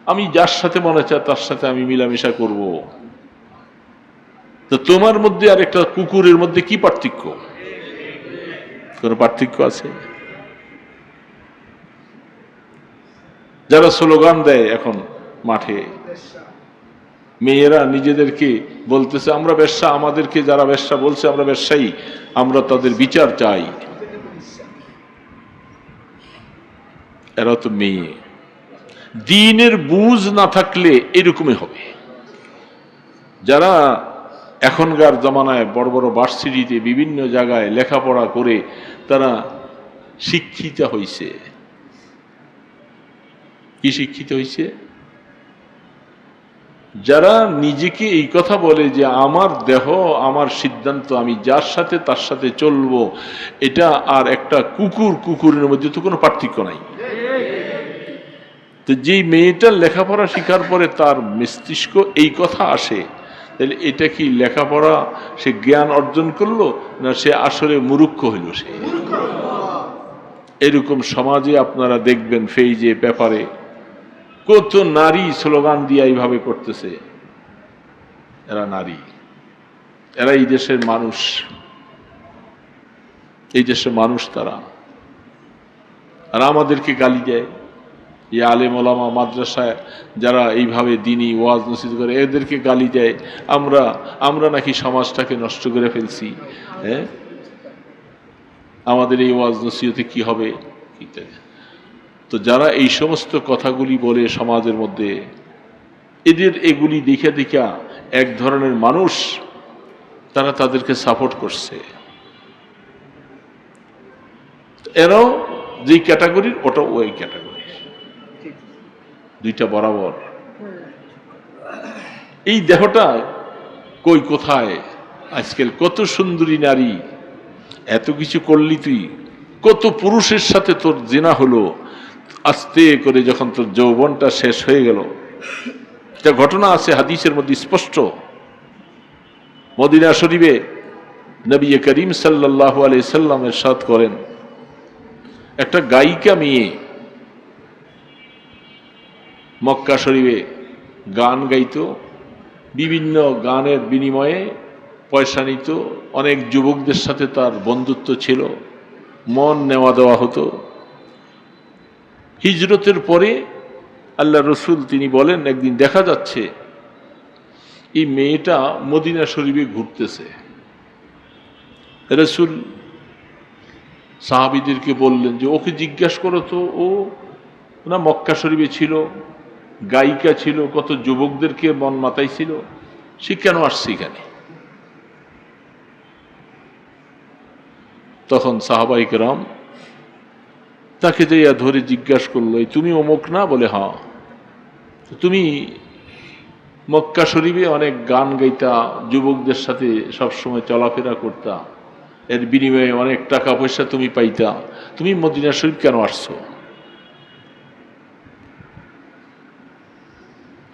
আমি যার সাথে মনে চায় তার সাথে আমি মিলামেশা করব, তো তোমার মধ্যে আর একটা কুকুরের মধ্যে কি পার্থক্য? কোন পার্থক্য আছে? যারা স্লোগান দেয় এখন মাঠে, মেয়েরা নিজেদেরকে বলতেছে আমরা বেশ্যা, আমাদেরকে যারা বেশ্যা বলছে আমরা বেশ্যাই, আমরা তাদের বিচার চাই। এরা তো মেয়ে। দ্বীনের বুঝ না থাকলে এরকমই হবে। যারা এখনকার জমানায় বড় বড় ভার্সিটিতে বিভিন্ন জায়গায় লেখাপড়া করে তারা শিক্ষিত হইছে, কি শিক্ষিত হইছে? যারা নিজেকে এই কথা বলে যে আমার দেহ আমার সিদ্ধান্ত, আমি যার সাথে তার সাথে চলবো, এটা আর একটা কুকুরের মধ্যে তো কোনো পার্থক্য নাই। তো যেই মেয়েটার লেখাপড়া শেখার পরে তার মস্তিষ্ক এই কথা আসে, তাহলে এটা কি লেখাপড়া সে জ্ঞান অর্জন করলো না সে আসলে মুরুক্ষ হইল? সে এরকম সমাজে আপনারা দেখবেন ফেইজে পেপারে কত নারী স্লোগান দিয়ে এইভাবে করতেছে, এরা নারী, এরা এই দেশের মানুষ, এই দেশের মানুষ তারা। আর আমাদেরকে গালি দেয়, এই আলেম ওলামা মাদ্রাসায় যারা এইভাবে দিনই ওয়াজ নসিহত করে এদেরকে গালি দেয়, আমরা নাকি সমাজটাকে নষ্ট করে ফেলছি। হ্যাঁ, আমাদের এই ওয়াজ নসিহতে কি হবে? তো যারা এই সমস্ত কথাগুলি বলে সমাজের মধ্যে, এদের এগুলি দেখে দেখা এক ধরনের মানুষ তারা তাদেরকে সাপোর্ট করছে। এরাও যে ক্যাটাগরির ওটা ওই ক্যাটাগরি, দুইটা বরাবর। এই দেহটা কই কোথায়? আজকাল কত সুন্দরী নারী, এত কিছু করলি তুই, কত পুরুষের সাথে তোর জিনা হলো, আস্তে করে যখন তোর যৌবনটা শেষ হয়ে গেল। এটা ঘটনা আছে হাদিসের মধ্যে স্পষ্ট। মদিনা শরীফে নবী করিম সাল্লাল্লাহু আলাইহি সাল্লাম ইরশাদ করেন, একটা গায়িকা মেয়ে মক্কা শরীফে গান গাইতো, বিভিন্ন গানের বিনিময়ে পয়সা নিত, অনেক যুবকদের সাথে তার বন্ধুত্ব ছিল, মন নেওয়া দেওয়া হতো। হিজরতের পরে আল্লাহ রসুল তিনি বলেন, একদিন দেখা যাচ্ছে এই মেয়েটা মদিনা শরীফে ঘুরতেছে। রসুল সাহাবীদেরকে বললেন যে ওকে জিজ্ঞাসা করো তো, ও না মক্কা শরীফে ছিল, গায়িকা ছিল, কত যুবকদেরকে মন মাতাইছিল, সে কেন আসছে এখানে? তখন সাহাবায়ে কেরাম তাকে যাইয়া ধরে জিজ্ঞাসা করলো, তুমি অমুক না? বলে হ্যাঁ। তুমি মক্কা শরীফে অনেক গান গাইতা, যুবকদের সাথে সবসময় চলাফেরা করতা, এর বিনিময়ে অনেক টাকা পয়সা তুমি পাইতা, তুমি মদিনা শরীফ কেন আসছো?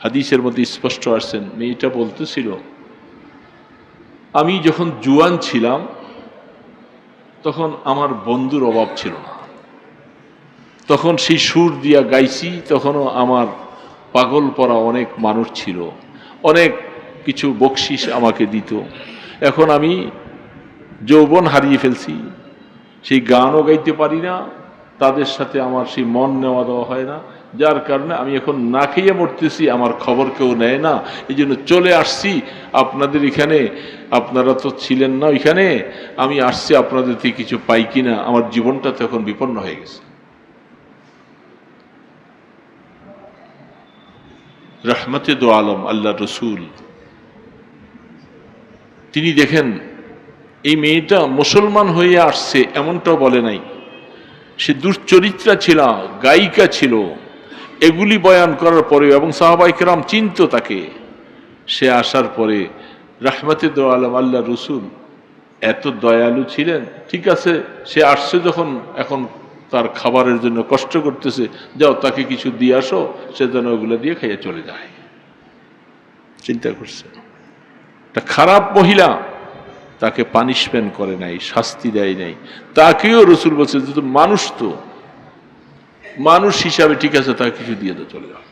হাদিসের মধ্যে স্পষ্ট আসছেন, মেয়েটা বলতেছিল, আমি যখন জুয়ান ছিলাম তখন আমার বন্ধুর অভাব ছিল না, তখন সেই সুর দিয়া গাইছি, তখনও আমার পাগল পরা অনেক মানুষ ছিল, অনেক কিছু বকশিস আমাকে দিত। এখন আমি যৌবন হারিয়ে ফেলছি, সেই গানও গাইতে পারি না, তাদের সাথে আমার সেই মন নেওয়া দেওয়া হয় না, যার কারণে আমি এখন না খেয়ে মরতেছি, আমার খবর কেউ নেয় না। এই জন্য চলে আসছি আপনাদের এখানে, আপনারা তো ছিলেন না ওইখানে, আমি আসছি আপনাদের থেকে কিছু পাই কিনা, আমার জীবনটা তো এখন বিপন্ন হয়ে গেছে। রহমতে দো আলম আল্লাহ রসুল তিনি দেখেন এই মেয়েটা মুসলমান হয়ে আসছে এমনটাও বলে নাই, সে দুশ্চরিত্রা ছিল, গায়িকা ছিল, এগুলি বয়ান করার পরে এবং সাহাবায়ে কেরাম চিনত তাকে, সে আসার পরে রহমতে দো আলম আল্লাহ রসুল এত দয়ালু ছিলেন। ঠিক আছে, সে আসছে যখন, এখন তার খাবারের জন্য কষ্ট করতেছে, যাও তাকে কিছু দিয়ে আসো, সে যেন ওগুলো দিয়ে খাইয়ে চলে যায়। চিন্তা করছে, একটা খারাপ মহিলা, তাকে পানিশমেন্ট করে নাই, শাস্তি দেয় নাই, তাকেও রসুল বলছে যে মানুষ, তো মানুষ হিসাবে ঠিক আছে, তাকে কিছু দিয়ে তো চলে যাও।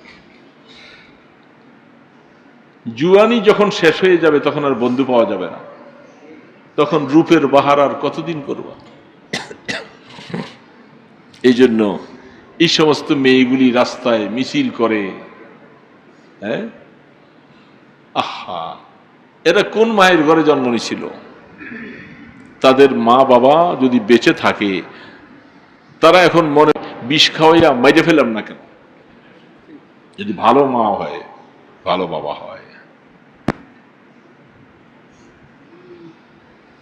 জুয়ানি যখন শেষ হয়ে যাবে তখন আর বন্ধু পাওয়া যাবে না, তখন রূপের বাহার আর কতদিন করব। এই জন্য এই সমস্ত মেয়েগুলি রাস্তায় মিছিল করে, হ্যাঁ, আহা, এরা কোন মায়ের ঘরে জন্ম নিয়েছিল? তাদের মা বাবা যদি বেঁচে থাকে, তারা এখন মনে বিষ খাওয়াইয়া মেরে ফেলাম না কেন? যদি ভালো মা হয়, ভালো বাবা হয়।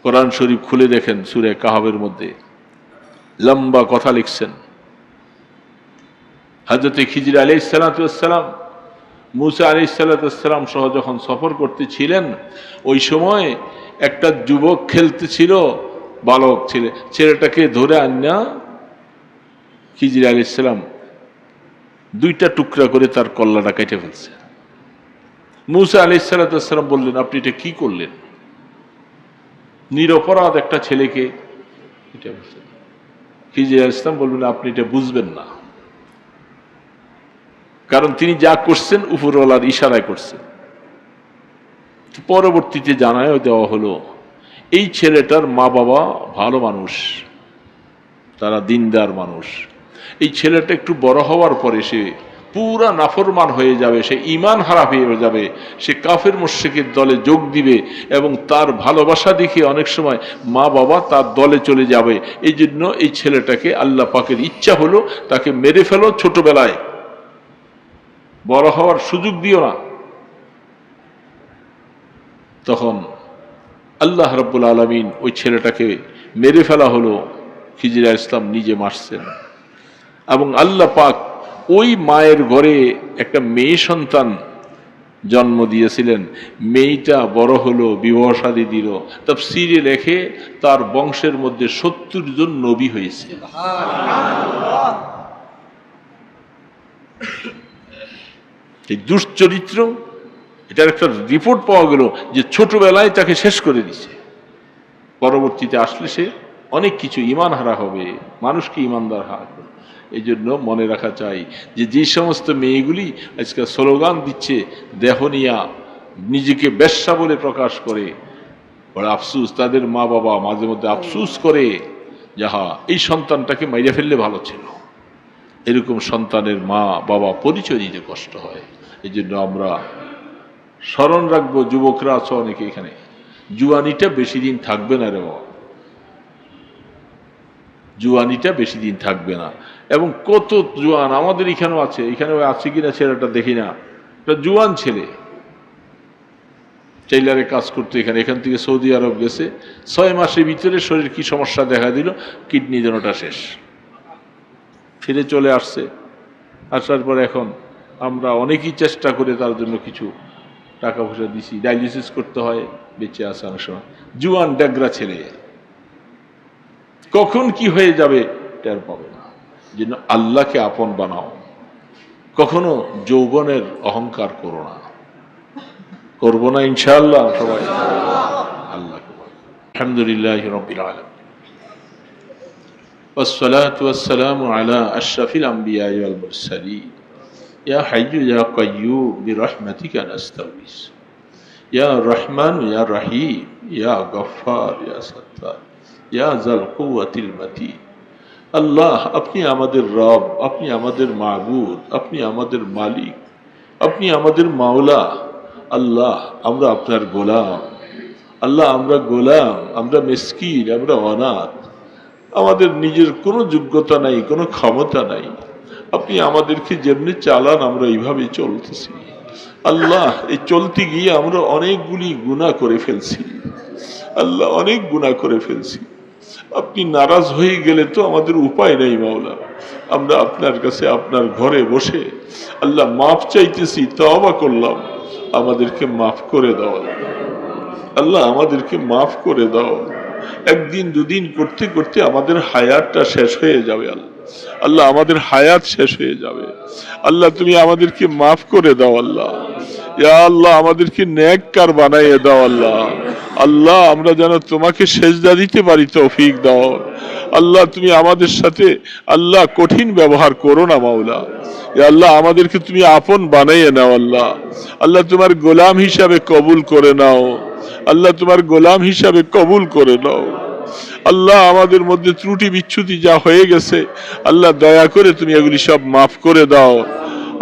কোরআন শরীফ খুলে দেখেন, সূরা কাহাবের মধ্যে লম্বা কথা লিখছেন। হযরত খিজির আলাইহিস সালাতু ওয়াস সালাম মুসা আলাইহিস সালাম সহ যখন সফর করতেছিলেন, ওই সময় একটা যুবক খেলতেছিল, বালক ছেলেটাকে ধরে আনা খিজির আলাইহিস সালাম দুইটা টুকরা করে তার কল্লাটা কেটে ফেলছে। মুসা আলাইহিস সালাম বললেন, আপনি এটা কি করলেন? নিরপরাধ একটা ছেলেকে কেটে ফেলছেন। খিজির আলাইহিস সালাম বললেন, আপনি এটা বুঝবেন না, কারণ তিনি যা করছেন উপরওয়ালার ইশারায় করছেন। পরবর্তীতে জানায়ও দেওয়া হলো, এই ছেলেটার মা বাবা ভালো মানুষ, তারা দিনদার মানুষ। এই ছেলেটা একটু বড় হওয়ার পরে সে পুরা নাফরমান হয়ে যাবে, সে ঈমান হারা হয়ে যাবে, সে কাফের মুশরিকের দলে যোগ দিবে, এবং তার ভালোবাসা দেখে অনেক সময় মা বাবা তার দলে চলে যাবে। এই জন্য এই ছেলেটাকে আল্লাহ পাকের ইচ্ছা হলো তাকে মেরে ফেলো, ছোটবেলায় বড় হওয়ার সুযোগ দিও না। তখন আল্লাহ রাব্বুল আলামিন ওই ছেলেটাকে মেরে ফেলা হলো। খিজির আলাইহিস সালাম নিজে মারছেন, এবং আল্লাহ পাক ওই মায়ের ঘরে একটা মেয়ে সন্তান জন্ম দিয়েছিলেন। মেয়েটা বড় হলো, বিবাহ শাদী দিল। তাফসীরে লেখে তার বংশের মধ্যে 70 জন নবী হয়েছে। এই দুশ্চরিত্র, এটার একটা রিপোর্ট পাওয়া গেল যে ছোটবেলায় তাকে শেষ করে দিছে। পরবর্তীতে আসলে সে অনেক কিছু ঈমান হারা হবে, মানুষকে ঈমানদার হারা হবে। এই জন্য মনে রাখা চাই যে যে সমস্ত মেয়েগুলি আজকে স্লোগান দিচ্ছে দেহনিয়া, নিজেকে বেশ্যা বলে প্রকাশ করে, বড় আফসুস, তাদের মা বাবা মাঝে মধ্যে আফসুস করে, যাহা এই সন্তানটাকে মাইরে ফেললে ভালো ছিল। এরকম সন্তানের মা বাবা পরিচয় দিতে কষ্ট হয়। এই জন্য আমরা স্মরণ রাখবো, যুবকরা আছো অনেকে এখানে, জুয়ানিটা বেশি দিন থাকবে না রে বাবা, জুয়ানিটা বেশি দিন থাকবে না। এবং কত জুয়ান আমাদের এখানেও আছে, এখানেও আছে কিনা ছেলেটা দেখি না, একটা জুয়ান ছেলে টেইলারে কাজ করতে এখান থেকে সৌদি আরব গেছে, 6 মাসের ভিতরে শরীর কি সমস্যা দেখা দিল, কিডনি যেনটা শেষ, ফিরে চলে আসছে। আসার পর এখন আমরা অনেকেই চেষ্টা করে তার জন্য কিছু টাকা পয়সা দিছি, ডায়ালিসিস করতে হয়, বেঁচে আসে অনেক সময়। জুয়ান ডেগরা ছেলে কখন কি হয়ে যাবে টের পাবে না। যেন আল্লাহকে আপন বানাও, কখনো যৌবনের অহংকার করো না, করবো না ইনশাআল্লাহ সবাই। আল্লাহকে আলহামদুলিল্লাহি রাব্বিল আলামিন, والصلاة والسلام على أشرف الأنبياء والمرسلين يا حي يا قيوم برحمتك نستغيث يا رحمن يا رحيم يا غفار يا ستار يا ذا القوة المتين। আল্লাহ, আপনি আমাদের রব, আপনি আমাদের মাবুদ, আপনি আমাদের মালিক, আপনি আমাদের মাওলা। আল্লাহ, আমরা আপনার গোলাম। আল্লাহ, আমরা গোলাম, আমরা মিসকিন, আমরা অনাথ, আমাদের নিজের কোনো যোগ্যতা নাই, কোনো ক্ষমতা নাই। আপনি আমাদেরকে যেমনি চালান আমরা এইভাবেই চলতেছি। আল্লাহ, এই চলতে গিয়ে আমরা অনেকগুলি গুনাহ করে ফেলছি। আল্লাহ, অনেক গুনাহ করে ফেলছি। আপনি নারাজ হয়ে গেলে তো আমাদের উপায় নেই মাওলা। আমরা আপনার কাছে আপনার ঘরে বসে আল্লাহ মাফ চাইতেছি, তওবা করলাম, আমাদেরকে মাফ করে দাও আল্লাহ, আমাদেরকে মাফ করে দাও। একদিন দুদিন করতে করতে আমাদের হায়াতটা শেষ হয়ে যাবে আল্লাহ, আমাদের হায়াত শেষ হয়ে যাবে। আল্লাহ, তুমি আমাদেরকে মাফ করে দাও আল্লাহ। ইয়া আল্লাহ, আমাদেরকে নেককার বানাইয়ে দাও আল্লাহ। আল্লাহ, আমরা যেন তোমাকে সেজদা দিতে পারি তৌফিক দাও আল্লাহ। তুমি আমাদের সাথে আল্লাহ কঠিন ব্যবহার করো না মাওলা। ইয়া আল্লাহ, আমাদেরকে তুমি আপন বানাইয়ে নাও আল্লাহ। আল্লাহ, তোমার গোলাম হিসাবে কবুল করে নাও আল্লাহ, তোমার গোলাম হিসাবে কবুল করে নাও আল্লাহ। আমাদের মধ্যে ত্রুটি বিচ্ছুতি যা হয়ে গেছে আল্লাহ, দয়া করে তুমি এগুলি সব মাফ করে দাও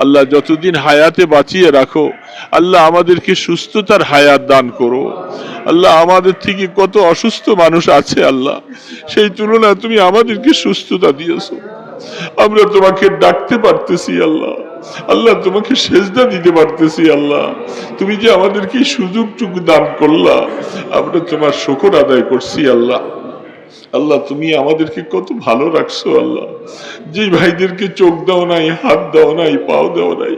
আল্লাহ। যতদিন হায়াতে বাঁচিয়ে রাখো আল্লাহ, আমাদেরকে সুস্থতার হায়াত দান করো আল্লাহ। আমাদের থেকে কত অসুস্থ মানুষ আছে আল্লাহ, সেই তুলনায় তুমি আমাদেরকে সুস্থতা দিয়েছো। আমরা তোমাকে ডাকতে পারতেছি আল্লাহ। আল্লাহ, তোমাকে সেজদা দিতে পারতেছি আল্লাহ। তুমি যে আমাদেরকে সুযোগটুকু দান করলা, আমরা তোমার শুকর আদায় করছি আল্লাহ। আল্লাহ, তুমি আমাদেরকে কত ভালো রাখছো আল্লাহ। যে ভাইদেরকে চোখ দাও নাই, হাত দাও নাই, পাও দাও নাই,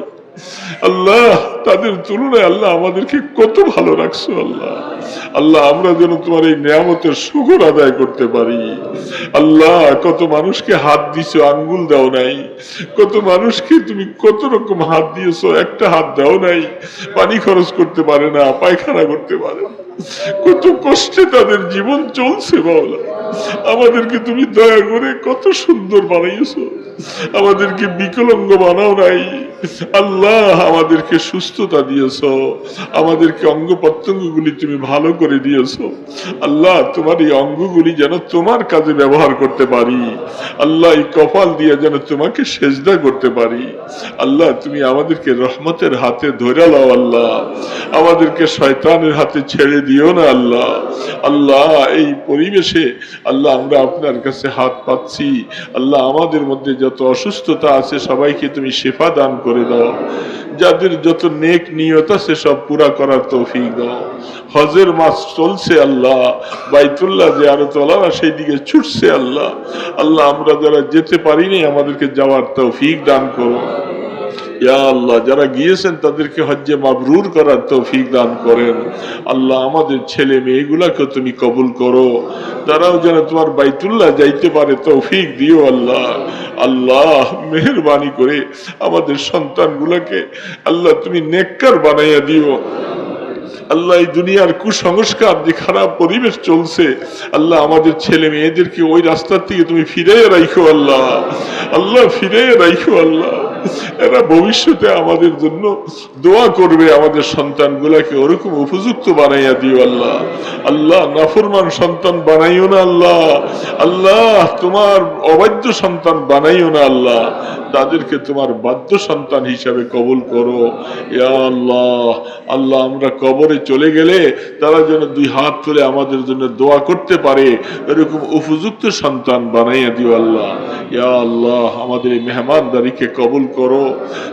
আল্লাহ তাদের তুলনায় আল্লাহ আমাদেরকে কত ভালো রাখছো আল্লাহ। আল্লাহ আমরা যেন তোমার এই নিয়ামতের শুকর আদায় করতে পারি। আল্লাহ কত মানুষকে হাত দিছো, আঙ্গুল দাও নাই। কত মানুষকে তুমি কত রকম হাত দিয়েছো, একটা হাত দাও নাই। পানি খরচ করতে পারে না, পায়খানা করতে পারে না। কত কষ্টে তাদের জীবন চলছে বাবা। আমাদেরকে তুমি দয়া করে কত সুন্দর বানাইছো, আমাদেরকে বিকলাঙ্গ বানাও নাই। আল্লাহ আমাদেরকে সুস্থতা দিয়েছো, আমাদেরকে অঙ্গ প্রত্যঙ্গগুলি তুমি ভালো করে দিয়েছো। আল্লাহ তোমার এই অঙ্গগুলি যেন তোমার কাজে ব্যবহার করতে পারি। আল্লাহ এই কপাল দিয়ে যেন তোমাকে সেজদা করতে পারি। আল্লাহ তুমি আমাদেরকে রহমতের হাতে ধরে লাও আল্লাহ, আমাদেরকে শয়তানের হাতে ছেড়ে দিও না আল্লাহ। আল্লাহ এই পরিবেশে আল্লাহ আমরা আপনার কাছে হাত পাচ্ছি। আল্লাহ আমাদের মধ্যে যত অসুস্থতা আছে সবাইকে তুমি শিফা দান করে দাও। যাদের যত নেক নিয়ত আছে সব পুরা করার তৌফিক দাও। হজের মাস চলছে আল্লাহ, বাইতুল্লাহ জিয়ারত ওয়ালারা সেই দিকে ছুটছে আল্লাহ। আল্লাহ আমরা যারা যেতে পারিনি আমাদেরকে যাওয়ার তৌফিক দান করো। ইয়া আল্লাহ যারা গিয়েছেন তাদেরকে হজ্জে মাবরুর করার তৌফিক দান করেন। আল্লাহ আমাদের ছেলে মেয়েগুলাকে তুমি কবুল করো, তারাও যেন তোমার বাইতুল্লাহ যাইতে পারে তৌফিক দিও আল্লাহ। আল্লাহ মেহেরবানি করে আমাদের সন্তানগুলাকে আল্লাহ তুমি নেককার বানাইয়া দিও। আল্লাহ এই দুনিয়ার কুসংস্কার যে খারাপ পরিবেশ চলছে আল্লাহ আমাদের ছেলে মেয়েদেরকে ওই রাস্তার থেকে তুমি ফিরে রাখো আল্লাহ। আল্লাহ ফিরে রাখো আল্লাহ, এরা ভবিষ্যতে আমাদের জন্য দোয়া করবে। আমাদের সন্তানগুলাকে ওরকম উপযুক্ত বানাইয়া দিও আল্লাহ। আল্লাহ নাফরমান সন্তান বানাইও না আল্লাহ। আল্লাহ তোমার অবাধ্য সন্তান বানাইও না আল্লাহ, তাদেরকে তোমার বাধ্য সন্তান হিসাবে কবুল করো। ইয়া আল্লাহ আল্লাহ আমরা কবরে চলে গেলে তারা যেন দুই হাত তুলে আমাদের জন্য দোয়া করতে পারে, এরকম উপযুক্ত সন্তান বানাইয়া দিও আল্লাহ। ইয়া আল্লাহ আমাদের এই মেহমানদারিকে কবুল করো।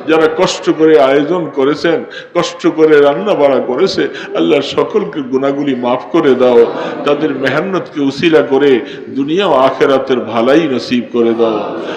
যারা কষ্ট করে আয়োজন করেছেন, কষ্ট করে রান্না বাড়া করেছে আল্লাহ সকলকে গুনাহগুলি মাফ করে দাও। তাদের মেহনতকে উসিলা করে দুনিয়া ও আখেরাতের ভালাই নসিব করে দাও।